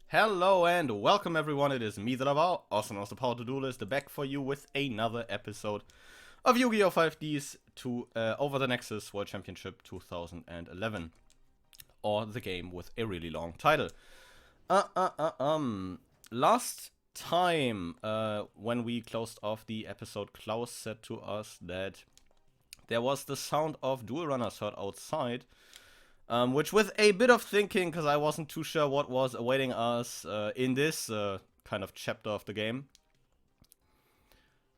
Hello and welcome everyone, it is me, the Laval, also known as the Power to Duelist, back for you with another episode of Yu-Gi-Oh! 5D's to Over the Nexus World Championship 2011. Or the game with a really long title. Last time, when we closed off the episode, Klaus said to us that there was the sound of duel runners heard outside. Which with a bit of thinking, because I wasn't too sure what was awaiting us in this kind of chapter of the game.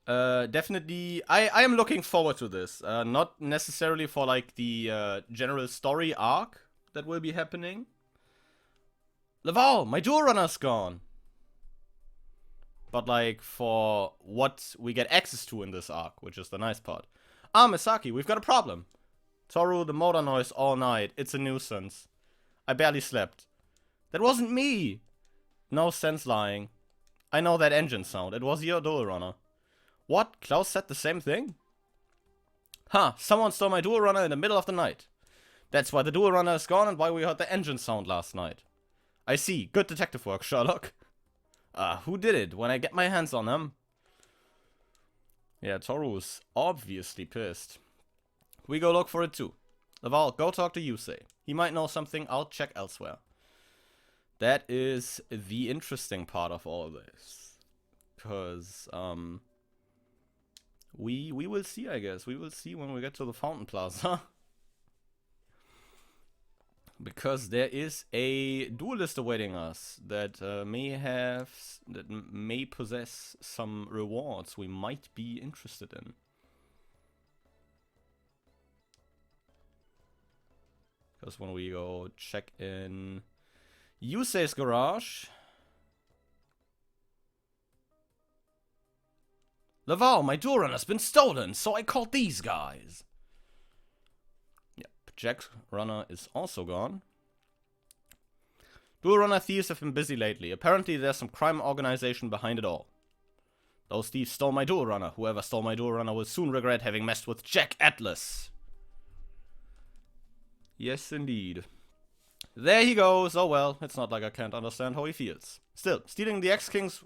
Definitely, I am looking forward to this. Not necessarily for like the general story arc that will be happening. Laval, my duel runner's gone. But like for what we get access to in this arc, which is the nice part. Misaki, we've got a problem. Toru, the motor noise all night. It's a nuisance. I barely slept. That wasn't me! No sense lying. I know that engine sound. It was your dual runner. What? Klaus said the same thing? Huh, someone stole my dual runner in the middle of the night. That's why the dual runner is gone and why we heard the engine sound last night. I see. Good detective work, Sherlock. Who did it? When I get my hands on them. Yeah, Toru's obviously pissed. We go look for it too. Laval, go talk to Yusei. He might know something, I'll check elsewhere. That is the interesting part of all this. Because, we will see, I guess. We will see when we get to the Fountain Plaza. Because there is a duelist awaiting us that may possess some rewards we might be interested in. Because when we go check in Yusei's garage. Laval, my duel runner's been stolen, so I called these guys. Yep, Jack's runner is also gone. Duel runner thieves have been busy lately. Apparently there's some crime organization behind it all. Those thieves stole my duel runner. Whoever stole my duel runner will soon regret having messed with Jack Atlas. Yes, indeed. There he goes. Oh well, it's not like I can't understand how he feels. Still, stealing the X-Kings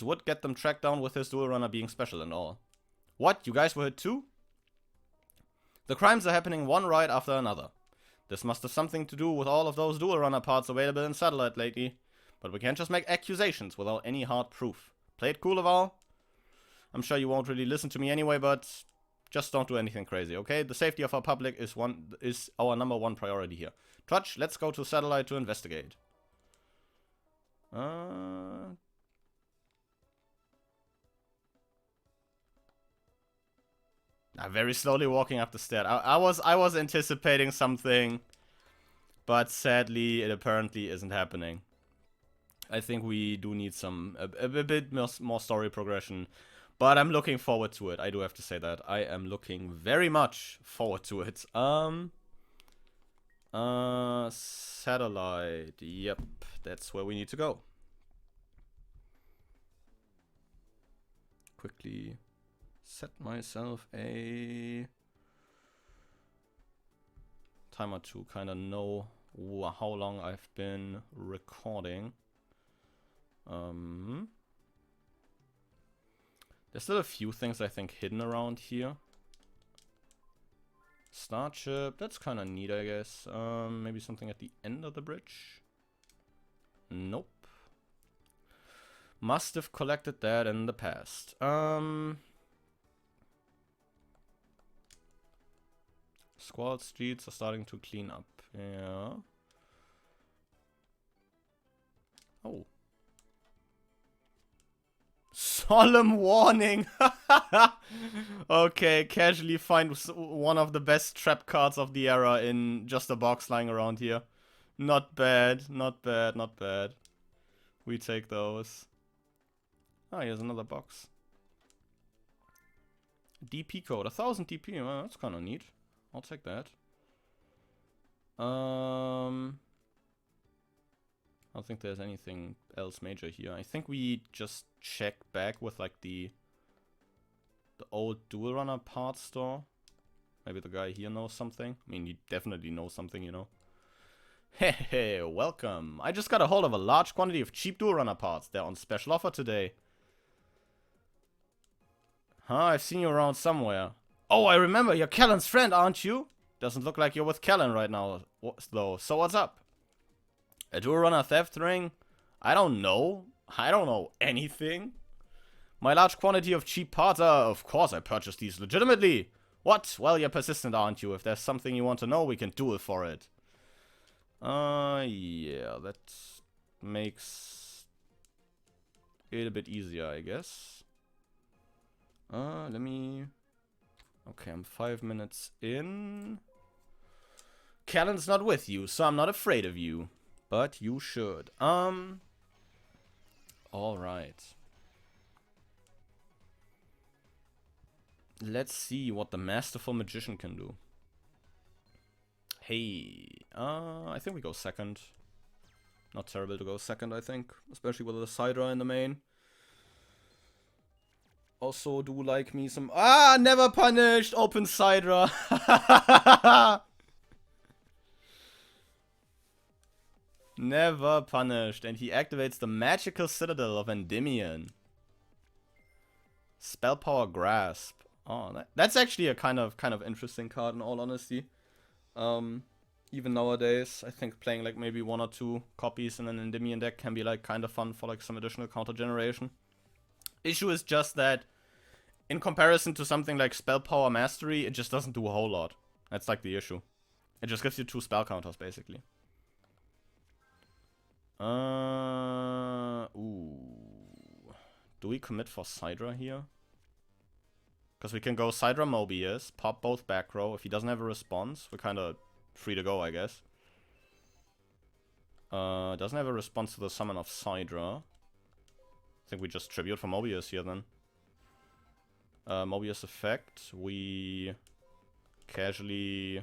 would get them tracked down with his dual runner being special and all. What? You guys were hit too? The crimes are happening one right after another. This must have something to do with all of those dual runner parts available in Satellite lately. But we can't just make accusations without any hard proof. Play it cool, Laval? I'm sure you won't really listen to me anyway, but just don't do anything crazy, okay? The safety of our public is our number one priority here. Trudge, let's go to Satellite to investigate. Very slowly walking up the stairs. I was anticipating something, but sadly it apparently isn't happening. I think we do need a bit more story progression. But I'm looking forward to it. I do have to say that. I am looking very much forward to it. Satellite. Yep, that's where we need to go. Quickly set myself a timer to kind of know how long I've been recording. There's still a few things I think hidden around here. Starship, that's kind of neat, I guess. Maybe something at the end of the bridge. Nope. Must have collected that in the past. Squalid streets are starting to clean up. Yeah. Oh. Solemn warning! Okay, casually find one of the best trap cards of the era in just a box lying around here. Not bad, not bad, not bad. We take those. Ah, here's another box. DP code, 1000 DP, well, that's kind of neat. I'll take that. I don't think there's anything else major here. I think we just check back with like the old dual runner parts store. Maybe the guy here knows something. I mean, he definitely knows something, you know. Hey, welcome. I just got a hold of a large quantity of cheap dual runner parts. They're on special offer today. Huh, I've seen you around somewhere. Oh, I remember, you're Kellen's friend, aren't you? Doesn't look like you're with Kellen right now, though. So what's up? A dual runner theft ring? I don't know. I don't know anything. My large quantity of cheap parts, of course I purchased these legitimately. What? Well, you're persistent, aren't you? If there's something you want to know, we can duel for it. Yeah, that makes it a bit easier, I guess. Let me... Okay, I'm 5 minutes in. Callan's not with you, so I'm not afraid of you. But you should. Alright. Let's see what the Masterful Magician can do. Hey, I think we go second. Not terrible to go second, I think. Especially with the Sidra in the main. Also do like me some... Ah, never punished! Open Sidra! Never punished. And he activates the Magical Citadel of Endymion. Spell Power Grasp. Oh, that's actually a kind of interesting card in all honesty. Even nowadays, I think playing like maybe 1 or 2 copies in an Endymion deck can be like kind of fun for like some additional counter generation. Issue is just that in comparison to something like Spell Power Mastery, it just doesn't do a whole lot. That's like the issue. It just gives you 2 spell counters basically. Ooh. Do we commit for Sidra here? Because we can go Sidra Mobius, pop both back row. If he doesn't have a response, we're kind of free to go, I guess. Doesn't have a response to the summon of Sidra. I think we just tribute for Mobius here then. Mobius effect. We casually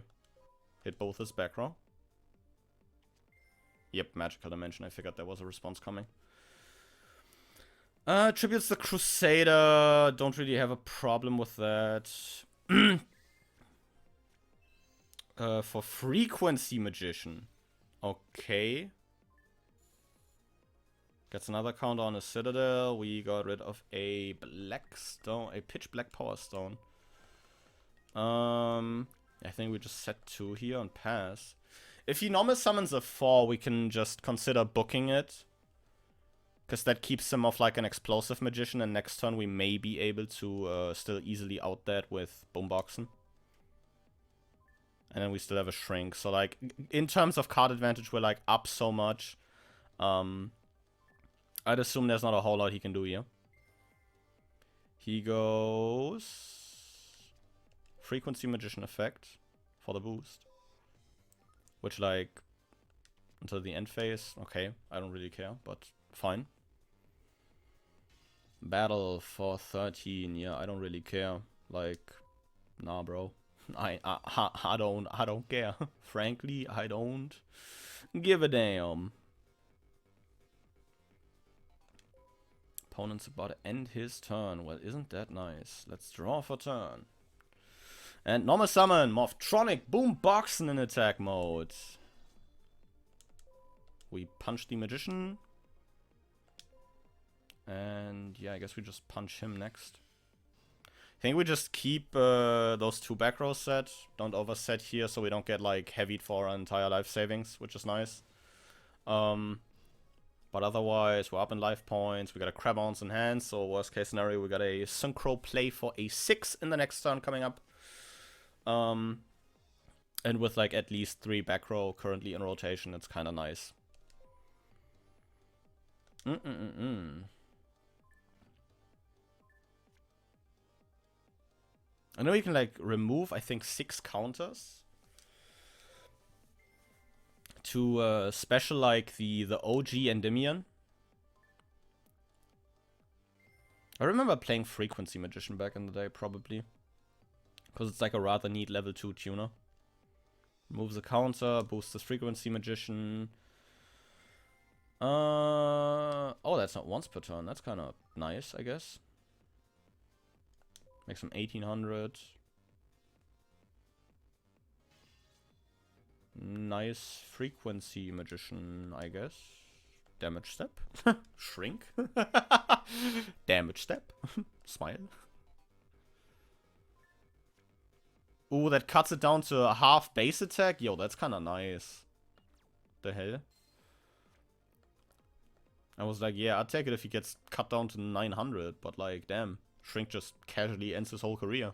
hit both his back row. Yep, Magical Dimension. I figured there was a response coming. Tributes the Crusader. Don't really have a problem with that. For Frequency Magician. Okay. Gets another counter on a Citadel. We got rid of a black stone. A pitch black power stone. I think we just set 2 here and pass. If he normal summons a 4, we can just consider booking it. Because that keeps him off like an Explosive Magician, and next turn we may be able to still easily out that with Boomboxen. And then we still have a Shrink. So like, in terms of card advantage, we're like up so much. I'd assume there's not a whole lot he can do here. He goes... Frequency Magician effect for the boost. Which like, until the end phase, okay, I don't really care, but fine. Battle for 13, yeah, I don't really care. Like, nah, bro. I don't care. Frankly, I don't give a damn. Opponent's about to end his turn. Well, isn't that nice? Let's draw for turn. And normal summon, Morphtronic Boomboxen in attack mode. We punch the Magician. And yeah, I guess we just punch him next. I think we just keep those 2 back rows set. Don't overset here so we don't get like heavied for our entire life savings, which is nice. But otherwise, we're up in life points. We got a Crab Bounce in hand, so worst case scenario, we got a Synchro play for a 6 in the next turn coming up. And with like at least 3 back row currently in rotation, it's kind of nice. I know you can like remove, I think, 6 counters to special like the OG Endymion. I remember playing Frequency Magician back in the day, probably. Because it's like a rather neat level 2 tuner. Moves a counter, boosts the Frequency Magician. Oh, that's not once per turn. That's kind of nice, I guess. Makes him 1800. Nice frequency magician, I guess. Damage step. Shrink. Damage step. Smile. Ooh, that cuts it down to a half base attack? Yo, that's kind of nice. The hell? I was like, yeah, I'd take it if he gets cut down to 900, but like, damn. Shrink just casually ends his whole career.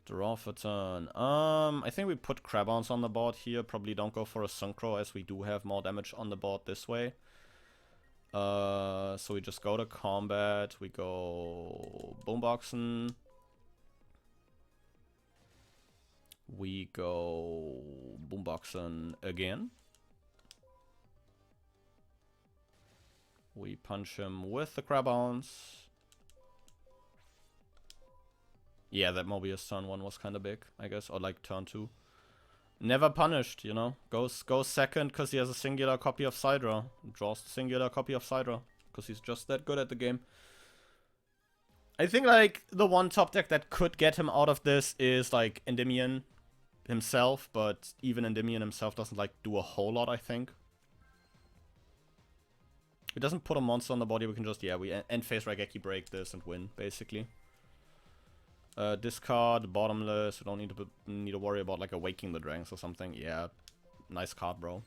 Draw for turn. I think we put Crabons on the board here. Probably don't go for a Synchro as we do have more damage on the board this way. So we just go to combat. We go Boomboxen. We go Boomboxen again. We punch him with the Crabons. Yeah, that Mobius turn 1 was kind of big, I guess. Or like turn 2. Never punished, you know. Goes second because he has a singular copy of Sidra. Draws the singular copy of Sidra. Because he's just that good at the game. I think like the one top deck that could get him out of this is like Endymion himself. But even Endymion himself doesn't like do a whole lot, I think. If it doesn't put a monster on the body, we can just, yeah, we end phase Raigeki break this and win, basically. Discard, bottomless. We don't need to worry about like awaking the dragons or something. Yeah, nice card, bro.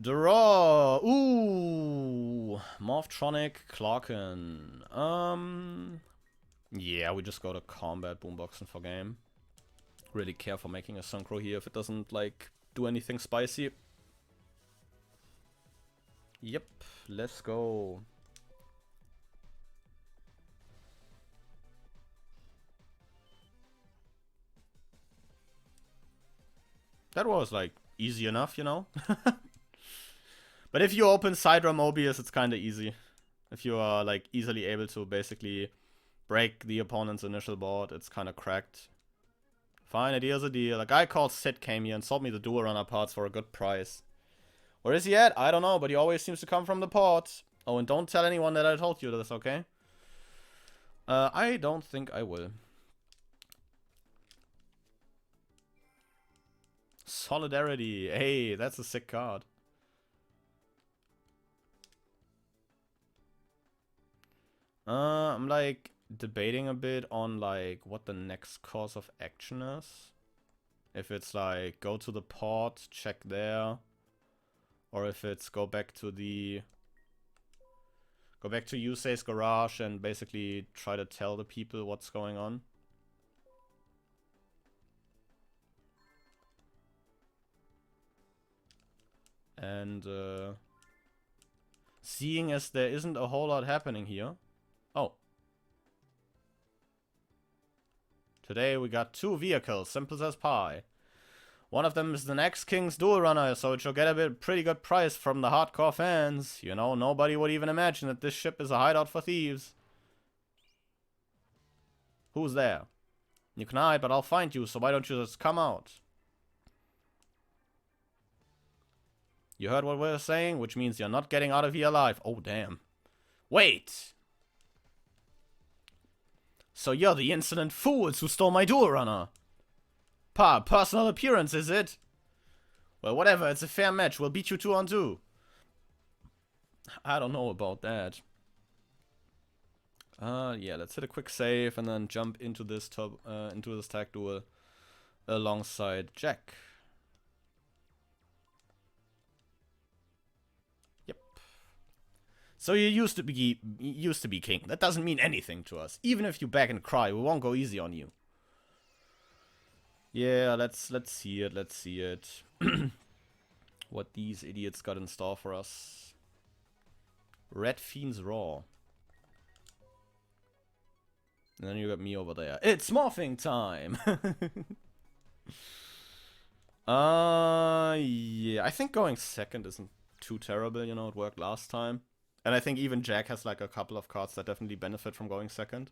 Draw. Ooh, Morphtronic Clarken. Yeah, we just go to combat Boomboxen for game. Really care for making a Synchro here if it doesn't like do anything spicy. Yep, let's go. That was, like, easy enough, you know? But if you open Sidra Mobius, it's kind of easy. If you are, like, easily able to basically break the opponent's initial board, it's kind of cracked. Fine, a deal's a deal. A guy called Sid came here and sold me the Dual Runner parts for a good price. Where is he at? I don't know, but he always seems to come from the port. Oh, and don't tell anyone that I told you this, okay? I don't think I will. Solidarity. Hey, that's a sick card. I'm like debating a bit on like what the next course of action is. If it's like go to the port, check there, or if it's go back to Yusei's garage and basically try to tell the people what's going on. And seeing as there isn't a whole lot happening here. Oh. Today we got 2 vehicles, simple as pie. One of them is the next King's Dual Runner, so it should get a pretty good price from the hardcore fans. You know, nobody would even imagine that this ship is a hideout for thieves. Who's there? You can hide, but I'll find you, so why don't you just come out? You heard what we're saying, which means you're not getting out of here alive. Oh, damn. Wait! So you're the insolent fools who stole my Dual Runner. Personal appearance, is it? Well, whatever, it's a fair match. We'll beat you 2-on-2. I don't know about that. Yeah, let's hit a quick save and then jump into this tag duel alongside Jack. Yep. So you used to be king. That doesn't mean anything to us. Even if you beg and cry, we won't go easy on you. Yeah, let's see it. Let's see it. What these idiots got in store for us. Red Fiend's Raw. And then you got me over there. It's morphing time! Yeah, I think going second isn't too terrible, you know, it worked last time. And I think even Jack has like a couple of cards that definitely benefit from going second.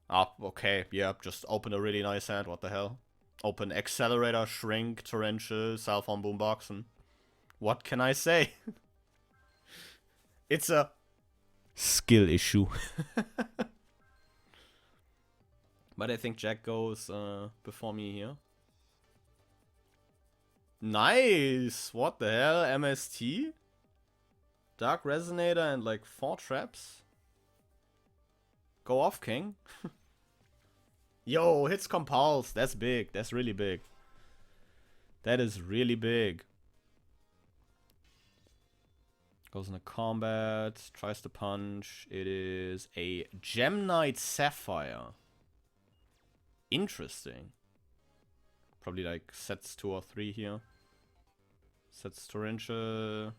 Ah, okay, yeah, just open a really nice hand, what the hell. Open Accelerator, Shrink, Torrential, Cellphone, Boomboxen. What can I say? It's a skill issue. But I think Jack goes before me here. Nice! What the hell? MST? Dark Resonator and like 4 traps? Go off, King. Yo, hits compulse. That's big. That's really big. That is really big. Goes into combat. Tries to punch. It is a Gem Knight Sapphire. Interesting. Probably like sets 2 or 3 here. Sets Torrential.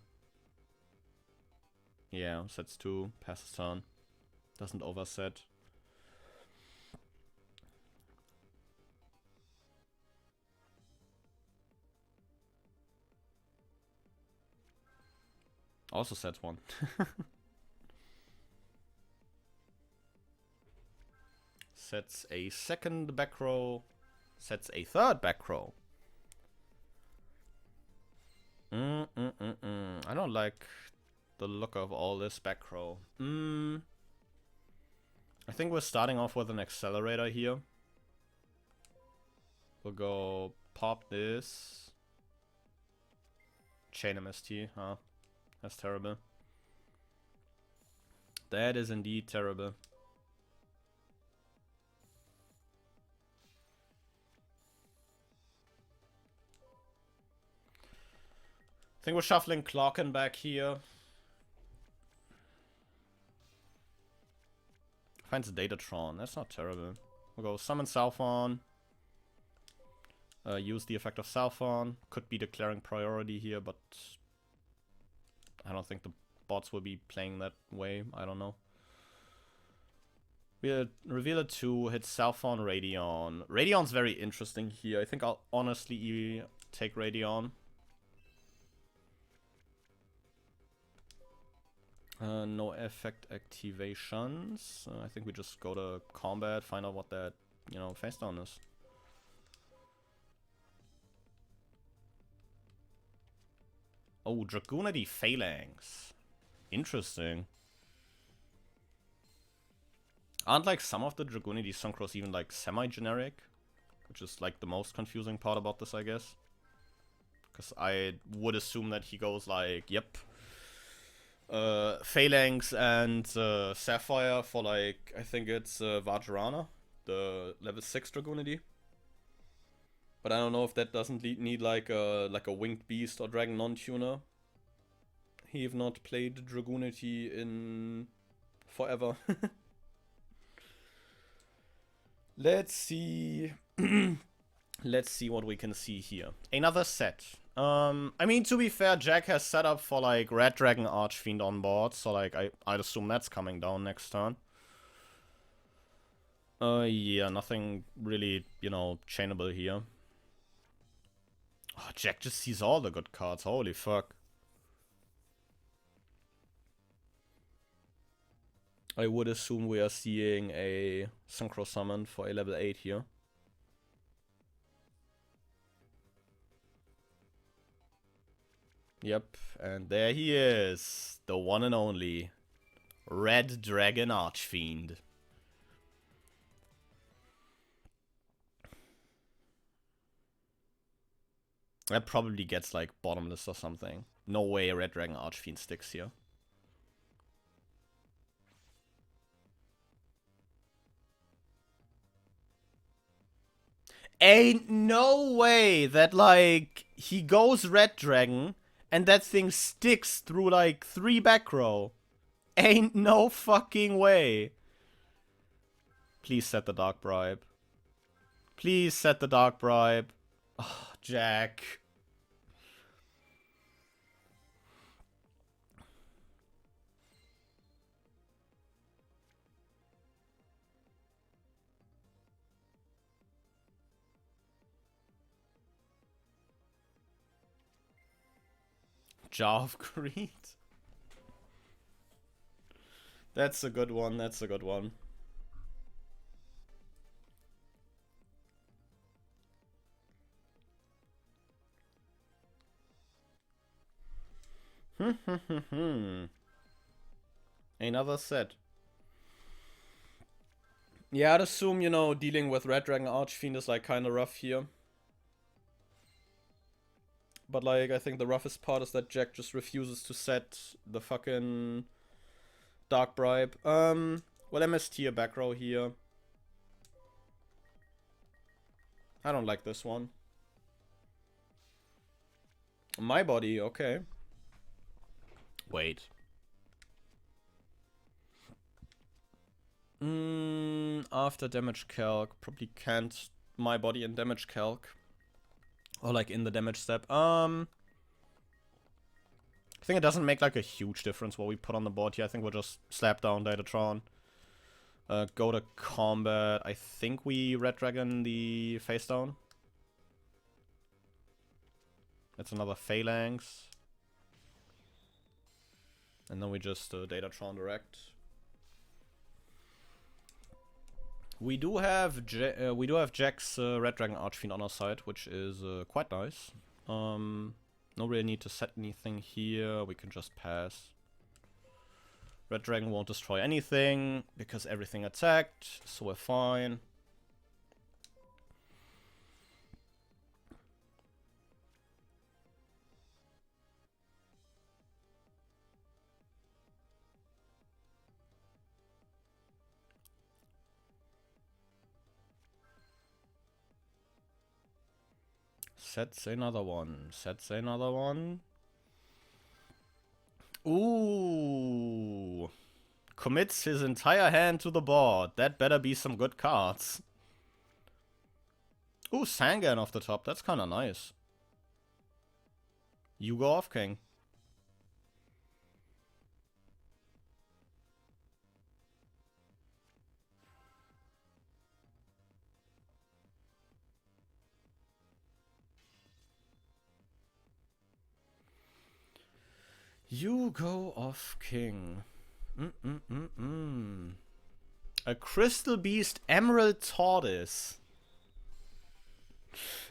Yeah, sets 2. Passes turn. Doesn't overset. Also sets 1. Sets a second back row. Sets a third back row. I don't like the look of all this back row. I think we're starting off with an accelerator here. We'll go pop this. Chain MST, huh? That's terrible. That is indeed terrible. I think we're shuffling Clockin back here. Finds Datatron. That's not terrible. We'll go summon Salphon. Use the effect of Salphon. Could be declaring priority here, but I don't think the bots will be playing that way. I don't know. We'll reveal it to hit Salphon, Radion. Radion's very interesting here. I think I'll honestly take Radion. No effect activations. I think we just go to combat, find out what that, face down is. Oh, Dragoonity Phalanx. Interesting. Aren't like some of the Dragoonity Synchros even like semi-generic? Which is like the most confusing part about this, I guess. Because I would assume that he goes like, yep. Phalanx and Sapphire for like, I think it's Vajrana, the level 6 Dragoonity. But I don't know if that doesn't need like a Winged Beast or Dragon Non-Tuner. He've not played Dragoonity in forever. Let's see. Let's see what we can see here. Another set. I mean, to be fair, Jack has set up for like Red Dragon Archfiend on board, so like I'd assume that's coming down next turn. Yeah, nothing really, chainable here. Oh, Jack just sees all the good cards. Holy fuck. I would assume we are seeing a Synchro Summon for a level 8 here. Yep, and there he is. The one and only Red Dragon Archfiend. That probably gets like bottomless or something. No way Red Dragon Archfiend sticks here. Ain't no way that like he goes Red Dragon and that thing sticks through like 3 back row. Ain't no fucking way. Please set the Dark Bribe. Please set the Dark Bribe. Oh, Jack. Jar of Greed. That's a good one. That's a good one. Another set. Yeah, I'd assume, you know, dealing with Red Dragon Archfiend is, like, kind of rough here. But, like, I think the roughest part is that Jack just refuses to set the fucking Dark Bribe. Well, MST a back row here. I don't like this one. My body, okay. Wait. After damage calc, probably can't my body in damage calc. Or like in the damage step. I think it doesn't make like a huge difference what we put on the board here. I think we'll just slap down Datatron. Go to combat. I think we Red Dragon the face down. That's another Phalanx. And then we just Datatron direct. We do have Jack's Red Dragon Archfiend on our side, which is quite nice. No real need to set anything here. We can just pass. Red Dragon won't destroy anything because everything attacked, so we're fine. Sets another one. Sets another one. Ooh. Commits his entire hand to the board. That better be some good cards. Ooh, Sangan off the top. That's kind of nice. You go off, King. You go off, King. A Crystal Beast Emerald Tortoise.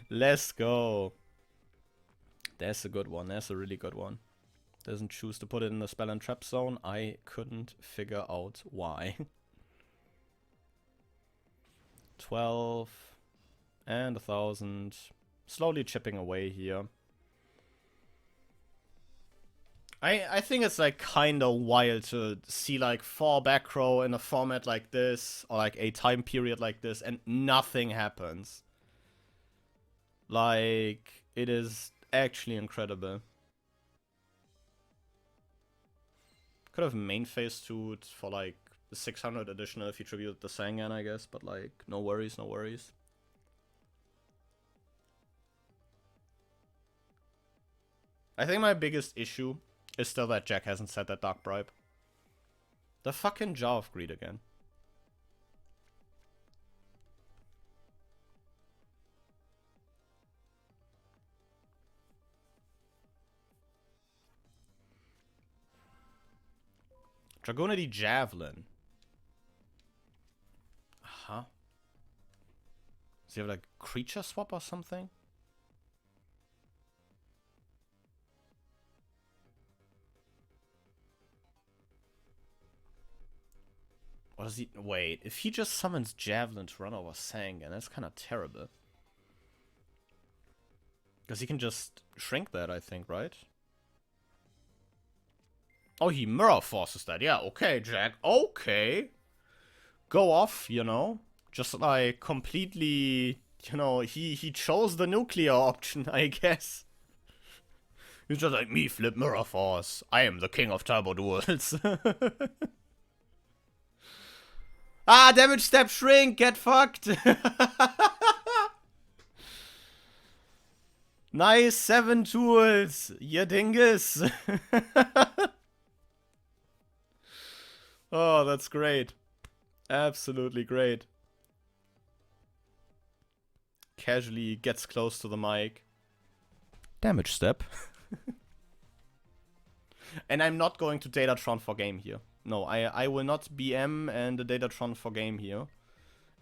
Let's go. That's a good one. That's a really good one. Doesn't choose to put it in the spell and trap zone. I couldn't figure out why. 12 and 1,000. Slowly chipping away here. I think it's like kinda wild to see like 4 back row in a format like this, or like a time period like this, and nothing happens. Like, it is actually incredible. Could have main phase 2 for like 600 additional if you tribute the Sangan, I guess, but like, no worries, no worries. I think my biggest issue is still that Jack hasn't set that Dark Bribe. The fucking Jaw of Greed again. Dragonity Javelin. Huh? Does he have like creature swap or something? Or does he... Wait, if he just summons Javelin to run over Sangan, that's kind of terrible. Because he can just shrink that, I think, right? Oh, he mirror forces that. Yeah, okay, Jack. Okay. Go off, you know. Just like completely, you know, he chose the nuclear option, I guess. He's just like, me flip mirror force. I am the king of turbo duels. Ah, damage step shrink, get fucked. Nice 7 tools, you dingus. Oh, that's great. Absolutely great. Casually gets close to the mic. Damage step. And I'm not going to Datatron for game here. No, I will not BM and the Datatron for game here.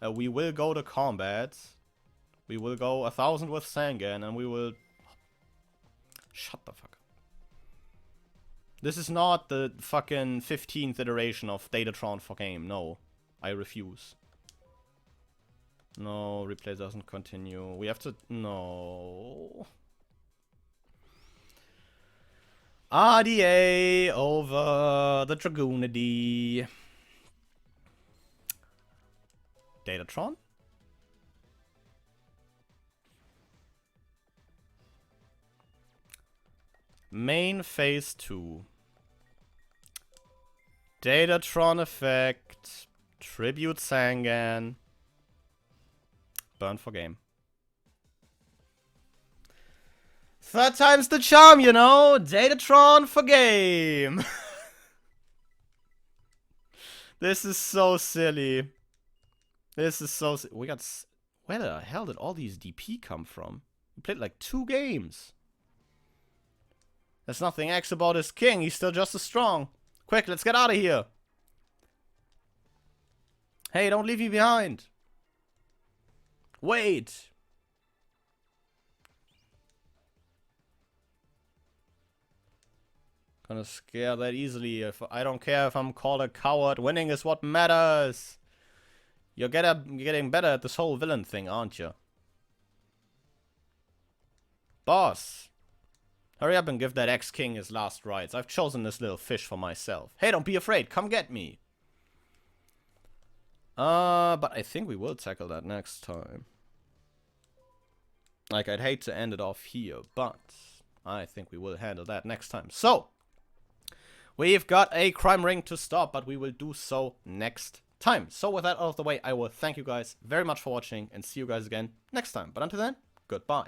We will go to combat. We will go 1,000 with Sangan and we will... Shut the fuck up. This is not the fucking 15th iteration of Datatron for game. No, I refuse. No, replay doesn't continue. We have to... No. RDA over the Dragoonity. Datatron? Main phase 2. Datatron effect. Tribute Sangan. Burn for game. Third time's the charm, you know. Datatron for game. This is so silly. This is so... We got... Where the hell did all these DP come from? We played like 2 games. There's nothing X about his king. He's still just as strong. Quick, let's get out of here. Hey, don't leave me behind. Wait. Gonna scare that easily. I don't care if I'm called a coward. Winning is what matters. You're getting better at this whole villain thing, aren't you? Boss. Hurry up and give that ex-king his last rites. I've chosen this little fish for myself. Hey, don't be afraid. Come get me. But I think we will tackle that next time. Like, I'd hate to end it off here, but I think we will handle that next time. So, we've got a crime ring to stop, but we will do so next time. So with that out of the way, I will thank you guys very much for watching and see you guys again next time. But until then, goodbye.